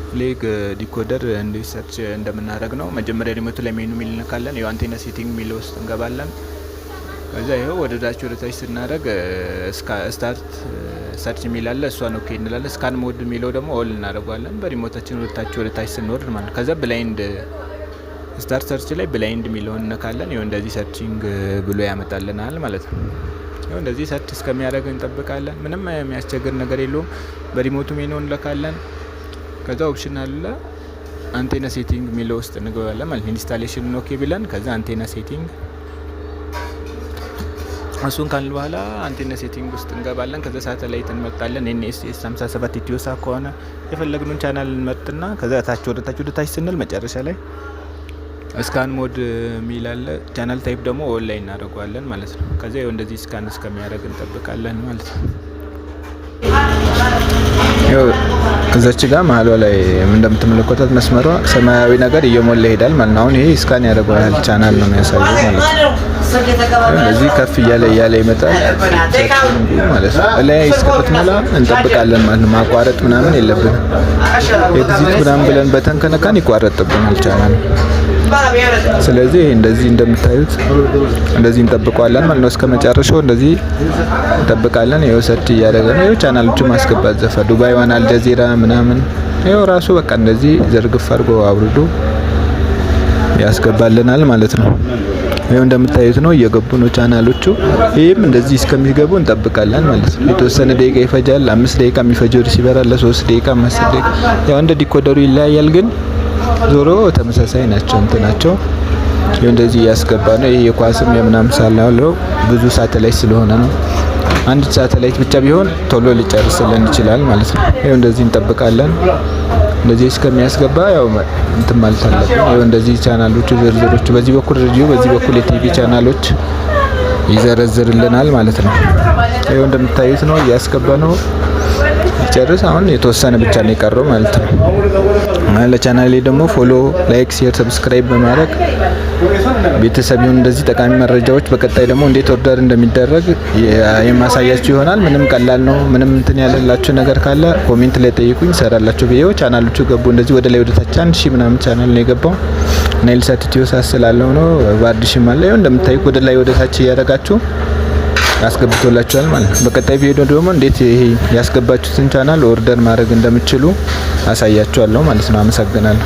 ፍሌግ ዲኮደር እንዴት ሰርች እንደምናደርግ ነው። መጀመሪያ ሪሞቱ ላይ ሜኑ ሚል እንነካለን። ያው አንቴና ሴቲንግ ሚል ውስጥ እንገባለን። ከዛ ይሄው ወደ ታች ስናደርግ ስታርት ሰርች ሚል አለ። እሷን ኦኬ እንላለን። ስካን ሞድ የሚለው ደግሞ ኦል እናደርገዋለን። በሪሞታችን ወደ ታች ስንወርድ ማለት። ከዛ ብላይንድ ስታርት ሰርች ላይ ብላይንድ ሚለውን እንነካለን። ይኸው እንደዚህ ሰርቺንግ ብሎ ያመጣልናል ማለት ነው። ይኸው እንደዚህ ሰርች እስከሚያደርግ እንጠብቃለን። ምንም የሚያስቸግር ነገር የለውም። በሪሞቱ ሜኑ እንለካለን። ከዛ ኦፕሽን አለ አንቴና ሴቲንግ ሚለው ውስጥ እንገባለን ማለት ነው። ኢንስታሌሽን ኦኬ ብለን ከዛ አንቴና ሴቲንግ እሱን ካልን በኋላ አንቴና ሴቲንግ ውስጥ እንገባለን። ከዛ ሳተላይት እንመርጣለን። ኤንኤስኤስ 57 ኢትዮሳት ከሆነ የፈለግነውን ቻናል እንመርጥና ከዛ ታች ወደ ታች ስንል መጨረሻ ላይ ስካን ሞድ ሚል አለ። ቻናል ታይፕ ደግሞ ኦንላይን እናደርገዋለን ማለት ነው። ከዛ ይኸው እንደዚህ ስካን እስከሚያደርግ እንጠብቃለን ማለት ነው። ይኸው እዛች ጋር መሀሏ ላይ እንደምትመለከቱት መስመሯ ሰማያዊ ነገር እየሞላ ይሄዳል ማለት ነው። አሁን ይሄ ስካን ያደርገዋል ቻናል ነው የሚያሳየው ማለት ነው። እዚህ ከፍ እያለ ይመጣል ማለት ነው። ላይ እስከምትሞላ እንጠብቃለን ማለት ነው። ማቋረጥ ምናምን የለብንም። ኤግዚት ምናምን ብለን በተንከነካን ይቋረጥብናል ቻናል። ስለዚህ እንደዚህ እንደምታዩት እንደዚህ እንጠብቀዋለን ማለት ነው። እስከመጨረሻው እንደዚህ እንጠብቃለን። ይኸው ሰርች እያደረገ ነው። ይኸው ቻናሎቹ ማስገባት ዘፋ ዱባይ ዋን አልጀዚራ ምናምን ይኸው ራሱ በቃ እንደዚህ ዘርግፍ አድርጎ አውርዶ ያስገባልናል ማለት ነው። ይኸው እንደምታዩት ነው እየገቡ ነው ቻናሎቹ። ይሄም እንደዚህ እስከሚገቡ እንጠብቃለን ማለት ነው። የተወሰነ ደቂቃ ይፈጃል። 5 ደቂቃ የሚፈጀው ሪሲቨር አለ። 3 ደቂቃ 5 ደቂቃ ያው እንደ ዲኮደሩ ይለያያል፣ ግን ዞሮ ተመሳሳይ ናቸው እንትናቸው። ይኸው እንደዚህ ያስገባ ነው። ይሄ የኳስም የምናምን ሳላለው ብዙ ሳተላይት ስለሆነ ነው። አንድ ሳተላይት ብቻ ቢሆን ቶሎ ሊጨርስልን ይችላል ማለት ነው። ይኸው እንደዚህ እንጠብቃለን። እንደዚህ እስከሚያስገባ ያው እንትን ማለት አለብን። ይኸው እንደዚህ ቻናሎቹ ዝርዝሮቹ በዚህ በኩል ሬዲዮ፣ በዚህ በኩል የቲቪ ቻናሎች ይዘረዝርልናል ማለት ነው። ይኸው እንደምታዩት ነው እያስገባ ነው። ጨርስ አሁን የተወሰነ ብቻ ነው የቀረው ማለት ነው። ለቻናሌ ደግሞ ፎሎ፣ ላይክ፣ ሼር፣ ሰብስክራይብ በማድረግ ቤተሰቡን እንደዚህ ጠቃሚ መረጃዎች በቀጣይ ደግሞ እንዴት ኦርደር እንደሚደረግ የማሳያችሁ ይሆናል። ምንም ቀላል ነው። ምንም እንትን ያለላችሁ ነገር ካለ ኮሜንት ላይ ጠይቁኝ፣ ሰራላችሁ። ቪዲዮ ቻናሎቹ ገቡ እንደዚህ ወደ ላይ ወደ ታች 1000 ምናምን ቻናል ነው የገባው። ናይልሳት ኢትዮሳት ስላለው ነው። ባርድሽም አለ። ይኸው እንደምታዩት ወደ ላይ ወደ ታች እያደረጋችሁ ያስገብቶላችኋል ማለት ነው። በቀጣይ ቪዲዮ ደግሞ እንዴት ይሄ ያስገባችሁትን ቻናል ኦርደር ማድረግ እንደምትችሉ አሳያችኋለሁ ማለት ነው። አመሰግናለሁ።